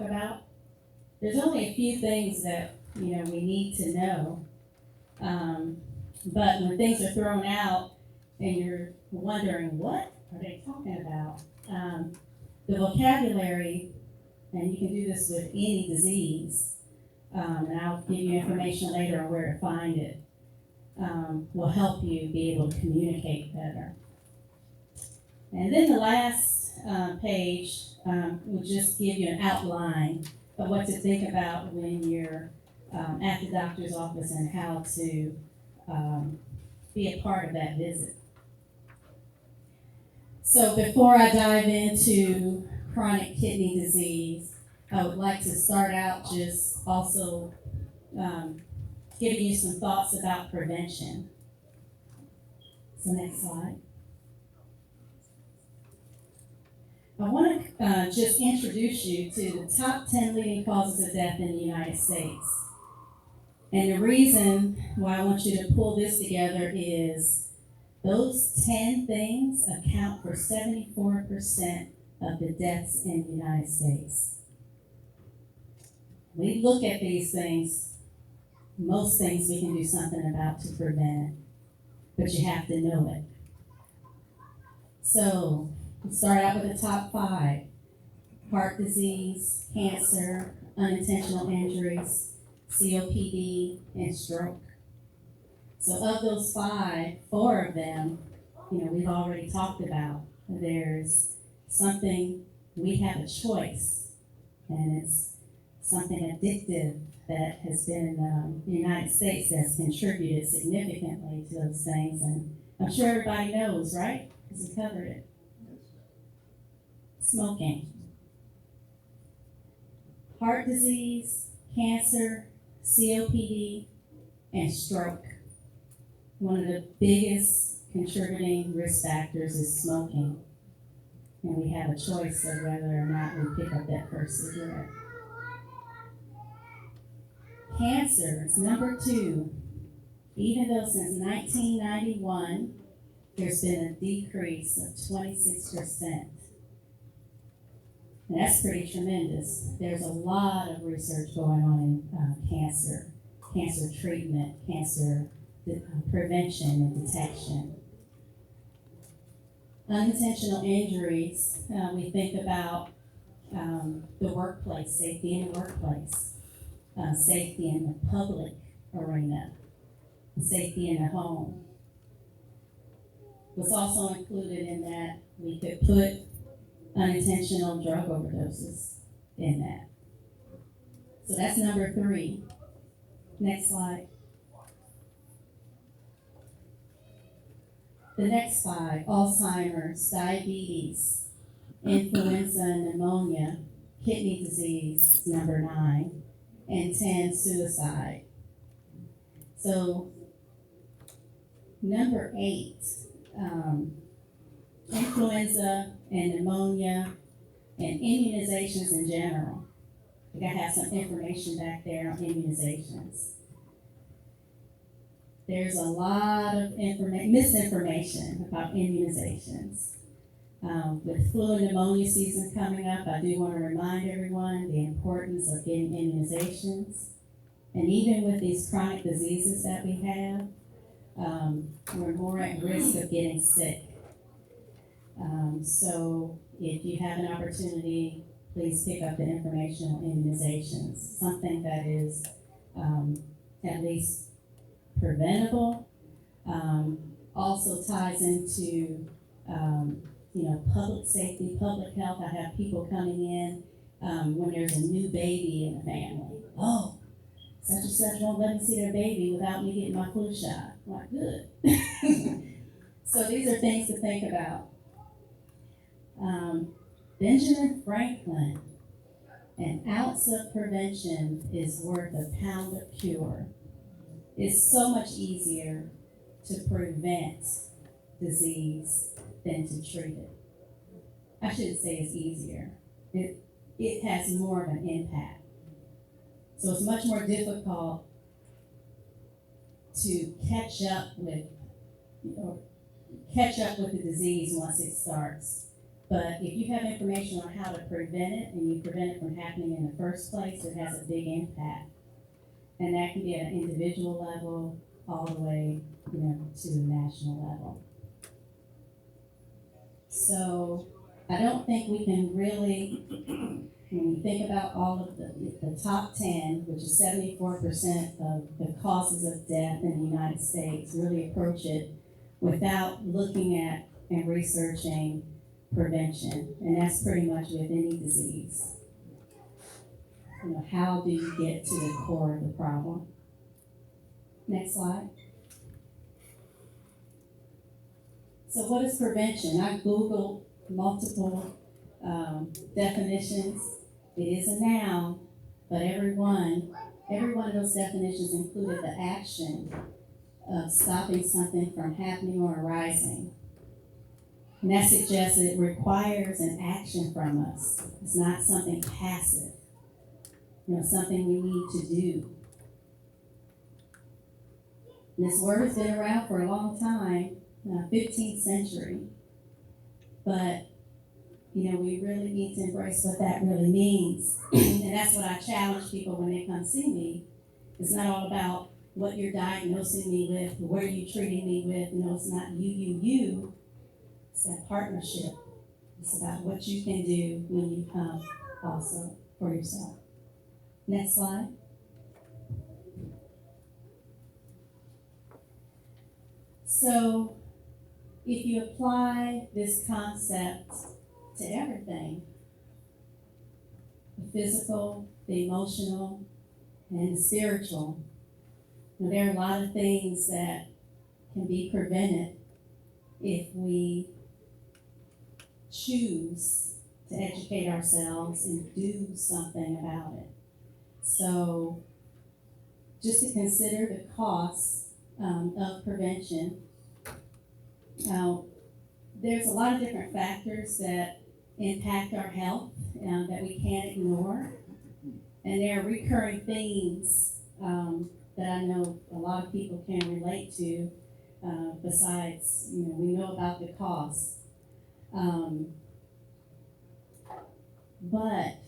talk about. There's only a few things that, we need to know. But when things are thrown out and you're wondering, what are they talking about? The vocabulary, and you can do this with any disease, and I'll give you information later on where to find it, will help you be able to communicate better. And then the last page will just give you an outline of what to think about when you're at the doctor's office and how to be a part of that visit. So before I dive into chronic kidney disease, I would like to start out just also giving you some thoughts about prevention. So next slide. I want to just introduce you to the top 10 leading causes of death in the United States. And the reason why I want you to pull this together is those 10 things account for 74% of the deaths in the United States. We look at these things, most things we can do something about to prevent it, but you have to know it. So, we'll start out with the top 5. Heart disease, cancer, unintentional injuries, COPD, and stroke. So of those 5, 4 of them, we've already talked about. There's something, we have a choice, and it's something addictive that has been in the United States that's contributed significantly to those things, and I'm sure everybody knows, right? Because we covered it. Smoking. Heart disease, cancer, COPD, and stroke. One of the biggest contributing risk factors is smoking. And we have a choice of whether or not we pick up that first cigarette. Cancer is number 2. Even though since 1991, there's been a decrease of 26%. And that's pretty tremendous. There's a lot of research going on in cancer treatment, cancer prevention and detection. Unintentional injuries, we think about the workplace, safety in the workplace, safety in the public arena, safety in the home. What's also included in that, we could put unintentional drug overdoses in that. So that's number 3. Next slide. The next 5, Alzheimer's, diabetes, influenza and pneumonia, kidney disease, number 9, and 10, suicide. So number 8, influenza and pneumonia and immunizations in general. I think I have some information back there on immunizations. There's a lot of misinformation about immunizations. With flu and pneumonia season coming up, I do want to remind everyone the importance of getting immunizations. And even with these chronic diseases that we have, we're more at risk of getting sick. So if you have an opportunity, please pick up the information on immunizations. Something that is at least preventable, also ties into public safety, public health. I have people coming in when there's a new baby in the family. Oh, such and such won't let me see their baby without me getting my flu shot. I'm like, good. So these are things to think about. Benjamin Franklin, an ounce of prevention is worth a pound of cure. It's so much easier to prevent disease than to treat it. I shouldn't say it's easier. It has more of an impact. So it's much more difficult to catch up with the disease once it starts. But if you have information on how to prevent it and you prevent it from happening in the first place, it has a big impact. And that can be at an individual level all the way, to the national level. So I don't think we can really, when you think about all of the top 10, which is 74% of the causes of death in the United States, really approach it without looking at and researching prevention. And that's pretty much with any disease. How do you get to the core of the problem? Next slide. So what is prevention? I Googled multiple definitions. It is a noun, but every one of those definitions included the action of stopping something from happening or arising. And that suggests that it requires an action from us. It's not something passive, something we need to do. And this word has been around for a long time, 15th century. But, we really need to embrace what that really means. And that's what I challenge people when they come see me. It's not all about what you're diagnosing me with, what are you treating me with. It's not you. It's that partnership. It's about what you can do when you come also for yourself. Next slide. So, if you apply this concept to everything, the physical, the emotional, and the spiritual, there are a lot of things that can be prevented if we choose to educate ourselves and do something about it. So, just to consider the costs of prevention. There's a lot of different factors that impact our health that we can't ignore. And there are recurring themes that I know a lot of people can relate to, besides, we know about the costs. But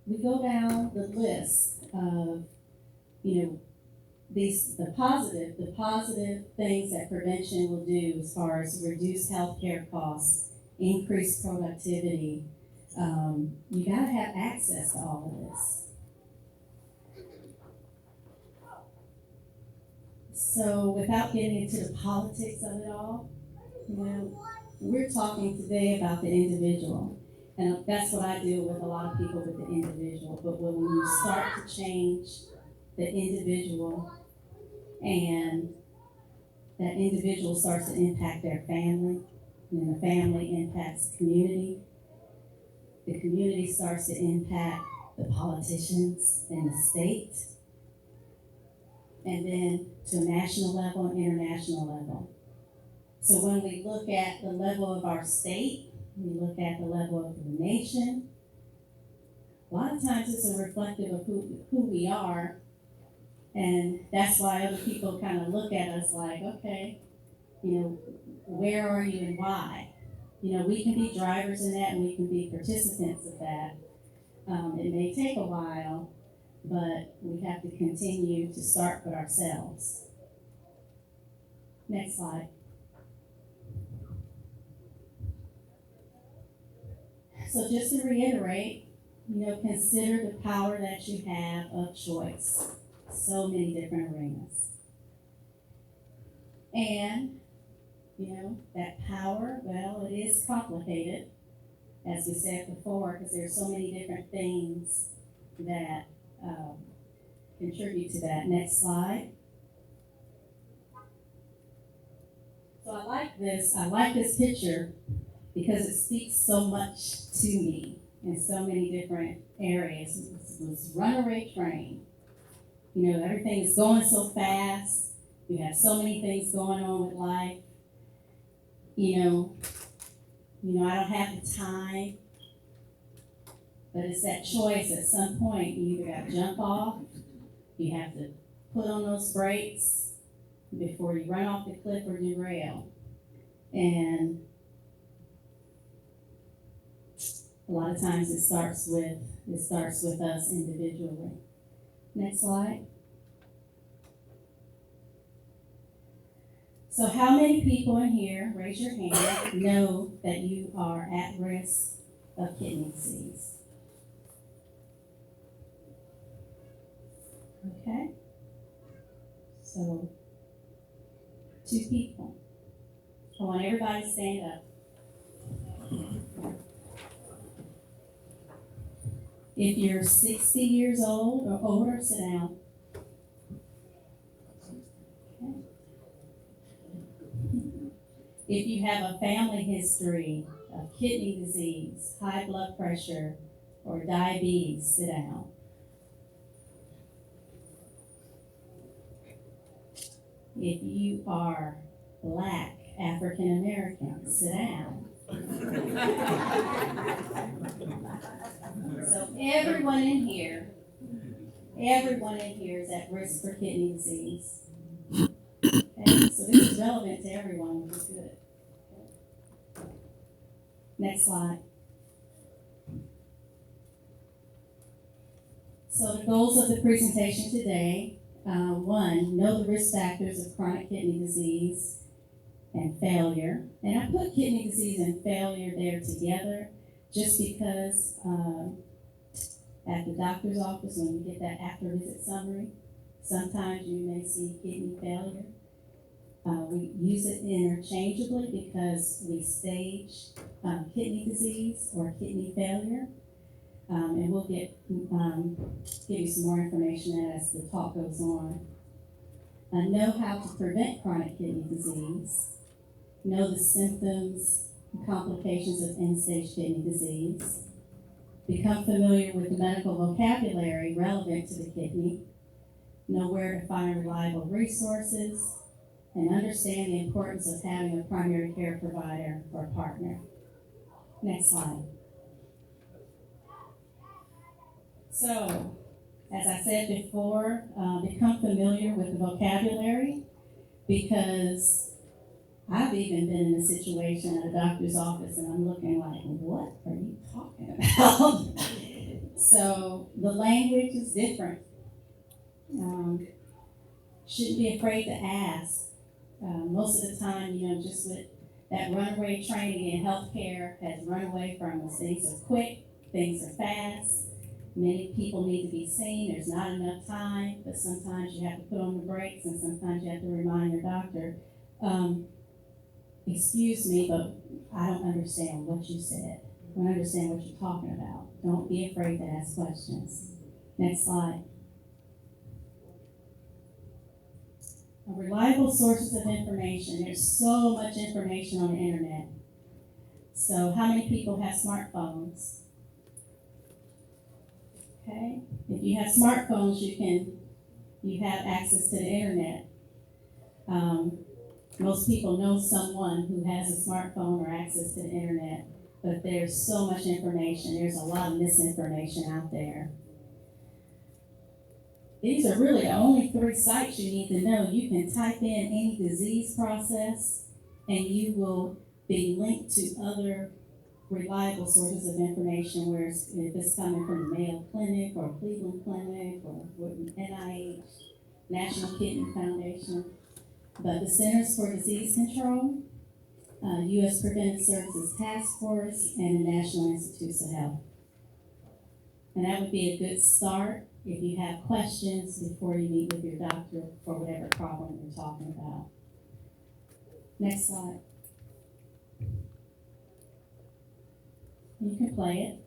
we go down the list of, the positive things that prevention will do as far as reduce healthcare costs, increase productivity. You gotta have access to all of this. So without getting into the politics of it all, we're talking today about the individual. And that's what I deal with a lot of people with the individual. But when you start to change the individual and that individual starts to impact their family, and the family impacts the community starts to impact the politicians and the state, and then to a national level and international level. So when we look at the level of our state, we look at the level of the nation, a lot of times it's a reflective of who we are. And that's why other people kind of look at us like, okay, where are you and why? We can be drivers in that and we can be participants of that. It may take a while, but we have to continue to start with ourselves. Next slide. So just to reiterate, consider the power that you have of choice. So many different arenas. And, that power, well, it is complicated, as we said before, because there's so many different things that contribute to that. Next slide. So I like this picture because it speaks so much to me in so many different areas. This runaway train. Everything is going so fast. You have so many things going on with life. I don't have the time. But it's that choice at some point. You either got to jump off, you have to put on those brakes before you run off the cliff or derail. And a lot of times it starts with us individually. Next slide. So how many people in here, raise your hand, know that you are at risk of kidney disease? Okay. So 2 people. I want everybody to stand up. If you're 60 years old or older, sit down. Okay. If you have a family history of kidney disease, high blood pressure, or diabetes, sit down. If you are Black, African American, sit down. So everyone in here is at risk for kidney disease. Okay, so this is relevant to everyone, which is good. Next slide. So the goals of the presentation today, 1, know the risk factors of chronic kidney disease and failure. And I put kidney disease and failure there together just because at the doctor's office, when you get that after visit summary, sometimes you may see kidney failure. We use it interchangeably because we stage kidney disease or kidney failure. And we'll give you some more information as the talk goes on. Know how to prevent chronic kidney disease. Know the symptoms and complications of end-stage kidney disease. Become familiar with the medical vocabulary relevant to the kidney. Know where to find reliable resources. And understand the importance of having a primary care provider or partner. Next slide. So, as I said before, become familiar with the vocabulary, because I've even been in a situation at a doctor's office and I'm looking like, what are you talking about? So the language is different. Shouldn't be afraid to ask. Most of the time, just with that runaway training in healthcare has run away from us. Things are quick, things are fast. Many people need to be seen. There's not enough time, but sometimes you have to put on the brakes and sometimes you have to remind your doctor, excuse me, but I don't understand what you said. I don't understand what you're talking about. Don't be afraid to ask questions. Next slide. Reliable sources of information. There's so much information on the internet. So how many people have smartphones? Okay. If you have smartphones, you have access to the internet. Most people know someone who has a smartphone or access to the internet, but there's so much information. There's a lot of misinformation out there. These are really the only 3 sites you need to know. You can type in any disease process and you will be linked to other reliable sources of information, where if it's coming from the Mayo Clinic or Cleveland Clinic or NIH, National Kidney Foundation. But the Centers for Disease Control, U.S. Preventive Services Task Force, and the National Institutes of Health. And that would be a good start if you have questions before you meet with your doctor for whatever problem you're talking about. Next slide. You can play it.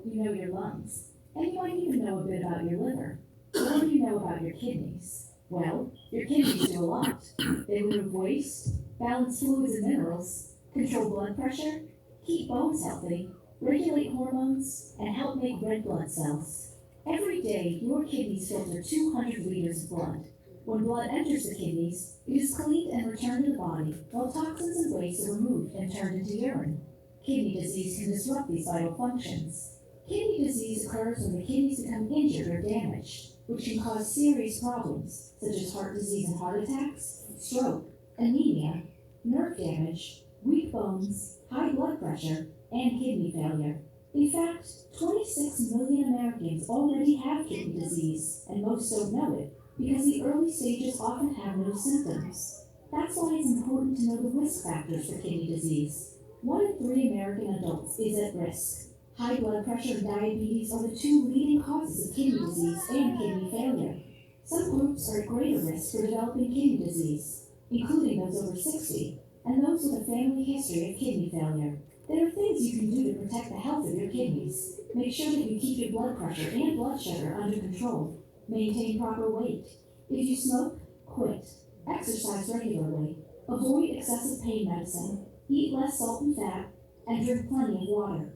You know your lungs, and you might even know a bit about your liver. But what do you know about your kidneys? Well, your kidneys do a lot. They remove waste, balance fluids and minerals, control blood pressure, keep bones healthy, regulate hormones, and help make red blood cells. Every day, your kidneys filter 200 liters of blood. When blood enters the kidneys, it is cleaned and returned to the body, while toxins and waste are removed and turned into urine. Kidney disease can disrupt these vital functions. Kidney disease occurs when the kidneys become injured or damaged, which can cause serious problems such as heart disease and heart attacks, stroke, anemia, nerve damage, weak bones, high blood pressure, and kidney failure. In fact, 26 million Americans already have kidney disease, and most don't know it because the early stages often have no symptoms. That's why it's important to know the risk factors for kidney disease. 1 in 3 American adults is at risk. High blood pressure and diabetes are the 2 leading causes of kidney disease and kidney failure. Some groups are at greater risk for developing kidney disease, including those over 60 and those with a family history of kidney failure. There are things you can do to protect the health of your kidneys. Make sure that you keep your blood pressure and blood sugar under control. Maintain proper weight. If you smoke, quit. Exercise regularly. Avoid excessive pain medicine. Eat less salt and fat, and drink plenty of water.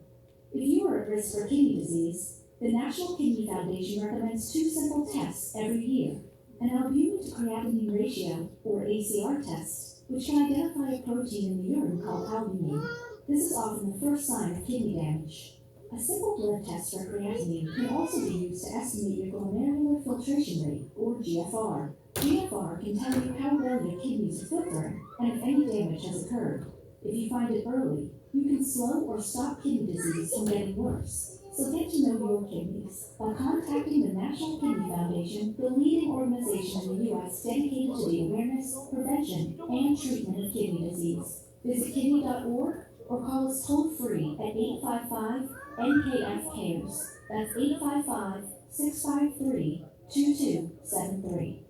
If you are at risk for kidney disease, the National Kidney Foundation recommends 2 simple tests every year: an albumin to creatinine ratio, or ACR test, which can identify a protein in the urine called albumin. This is often the first sign of kidney damage. A simple blood test for creatinine can also be used to estimate your glomerular filtration rate, or GFR. GFR can tell you how well your kidneys are filtering and if any damage has occurred. If you find it early, you can slow or stop kidney disease from getting worse. So get to know your kidneys by contacting the National Kidney Foundation, the leading organization in the U.S. dedicated to the awareness, prevention, and treatment of kidney disease. Visit kidney.org or call us toll-free at 855-NKF-CARES. That's 855-653-2273.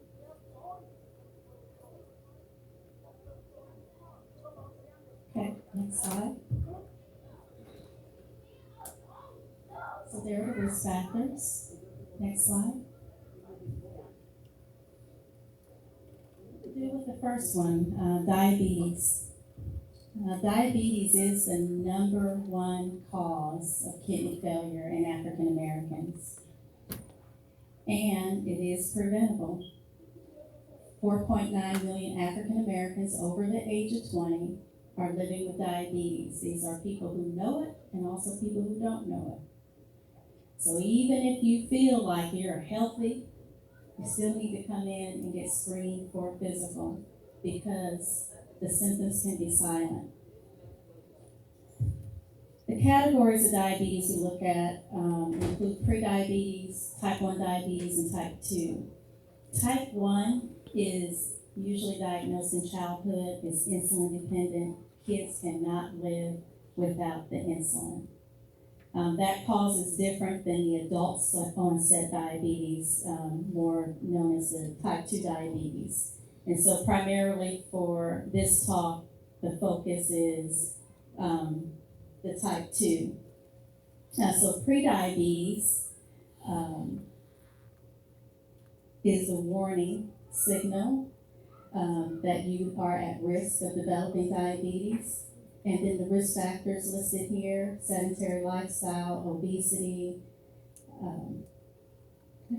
Okay, next slide. So there are the risk factors. Next slide. We'll deal with the first one, diabetes. Diabetes is the #1 cause of kidney failure in African Americans, and it is preventable. 4.9 million African Americans over the age of 20 are living with diabetes. These are people who know it and also people who don't know it. So even if you feel like you're healthy, you still need to come in and get screened for a physical because the symptoms can be silent. The categories of diabetes we look at include prediabetes, type 1 diabetes, and type 2. Type 1 is usually diagnosed in childhood, is insulin dependent. Kids cannot live without the insulin. That cause is different than the adult onset diabetes, more known as the type 2 diabetes. And so primarily for this talk, the focus is the type 2. So prediabetes is the warning signal that you are at risk of developing diabetes. And then the risk factors listed here: sedentary lifestyle, obesity, I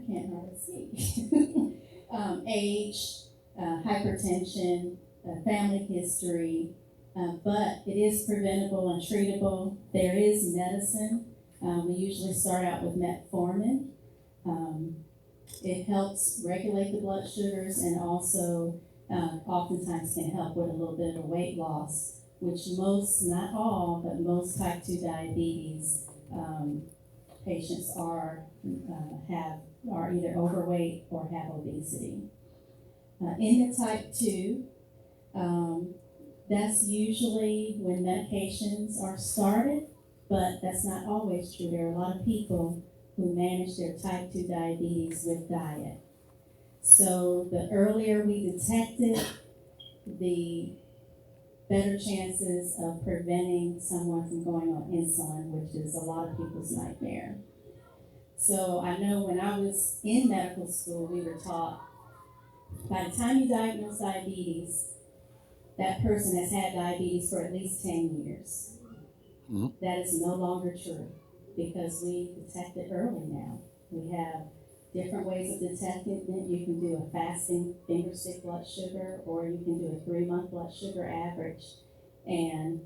can't hardly see, age, hypertension, family history, but it is preventable and treatable. There is medicine. We usually start out with metformin. It helps regulate the blood sugars and also oftentimes can help with a little bit of weight loss, which most, not all, but most type 2 diabetes patients are either overweight or have obesity. In the type 2, that's usually when medications are started, but that's not always true. There are a lot of people who manage their type 2 diabetes with diet. So the earlier we detect it, the better chances of preventing someone from going on insulin, which is a lot of people's nightmare. So I know when I was in medical school, we were taught by the time you diagnose diabetes, that person has had diabetes for at least 10 years. Mm-hmm. That is no longer true because we detect it early now. We have different ways of detecting it. You can do a fasting finger stick blood sugar, or you can do a 3-month blood sugar average, and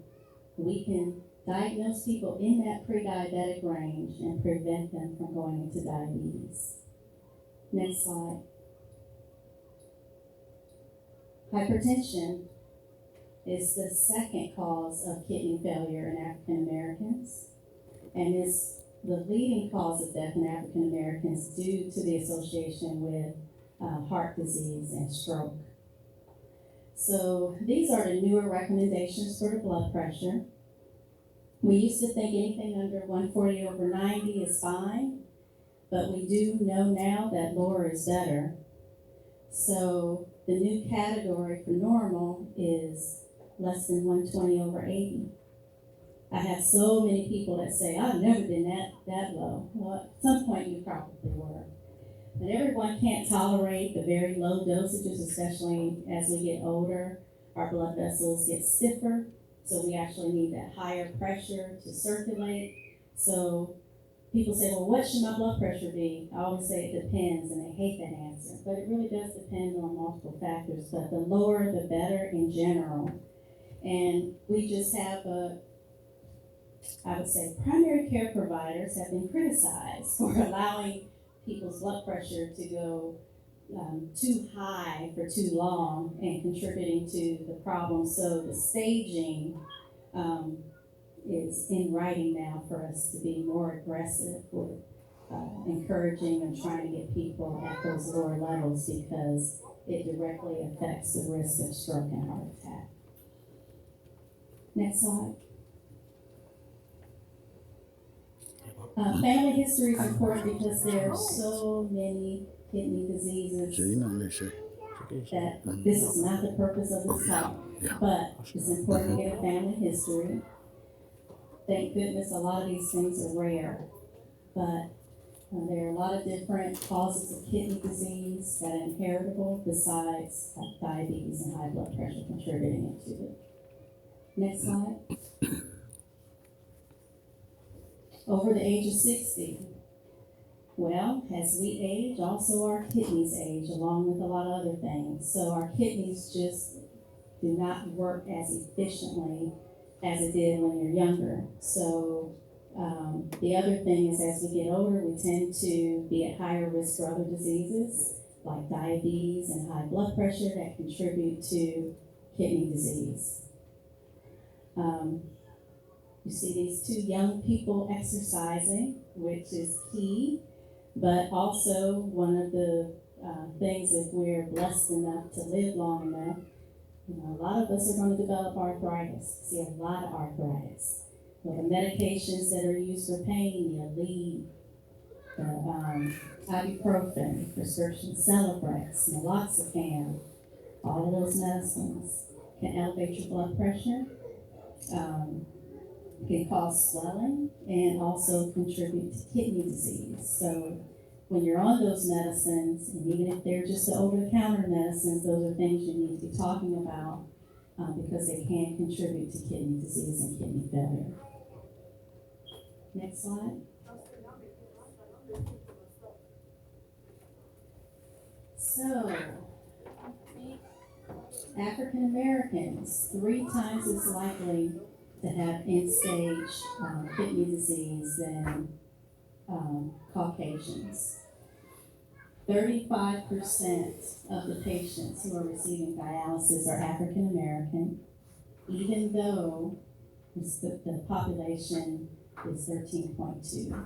we can diagnose people in that pre-diabetic range and prevent them from going into diabetes. Next slide. Hypertension is the second cause of kidney failure in African Americans and is the leading cause of death in African Americans due to the association with heart disease and stroke. So these are the newer recommendations for the blood pressure. We used to think anything under 140/90 is fine, but we do know now that lower is better. So the new category for normal is less than 120/80. I have so many people that say, I've never been that low. Well, at some point you probably were. But everyone can't tolerate the very low dosages, especially as we get older. Our blood vessels get stiffer, so we actually need that higher pressure to circulate. So people say, well, what should my blood pressure be? I always say it depends, and they hate that answer. But it really does depend on multiple factors. But the lower, the better in general. And we just have I would say primary care providers have been criticized for allowing people's blood pressure to go too high for too long and contributing to the problem. So the staging is in writing now for us to be more aggressive with encouraging and trying to get people at those lower levels because it directly affects the risk of stroke and heart attack. Next slide. Family history is important because there are so many kidney diseases that this is not the purpose of this talk, but it's important to get a family history. Thank goodness a lot of these things are rare, but there are a lot of different causes of kidney disease that are inheritable besides diabetes and high blood pressure contributing to it. Next slide. Over the age of 60. Well, as we age, also our kidneys age along with a lot of other things. So our kidneys just do not work as efficiently as it did when you're younger. So the other thing is as we get older, we tend to be at higher risk for other diseases like diabetes and high blood pressure that contribute to kidney disease. You see these two young people exercising, which is key, but also one of the things, if we're blessed enough to live long enough, a lot of us are going to develop arthritis, see a lot of arthritis. Well, the medications that are used for pain, the Aleve, the ibuprofen, prescription Celebrex, naloxone, all of those medicines can elevate your blood pressure. Can cause swelling and also contribute to kidney disease. So when you're on those medicines, and even if they're just the over-the-counter medicines, those are things you need to be talking about because they can contribute to kidney disease and kidney failure. Next slide. So, African Americans, 3 times as likely to have end-stage kidney disease than Caucasians. 35% of the patients who are receiving dialysis are African American, even though the population is 13.2.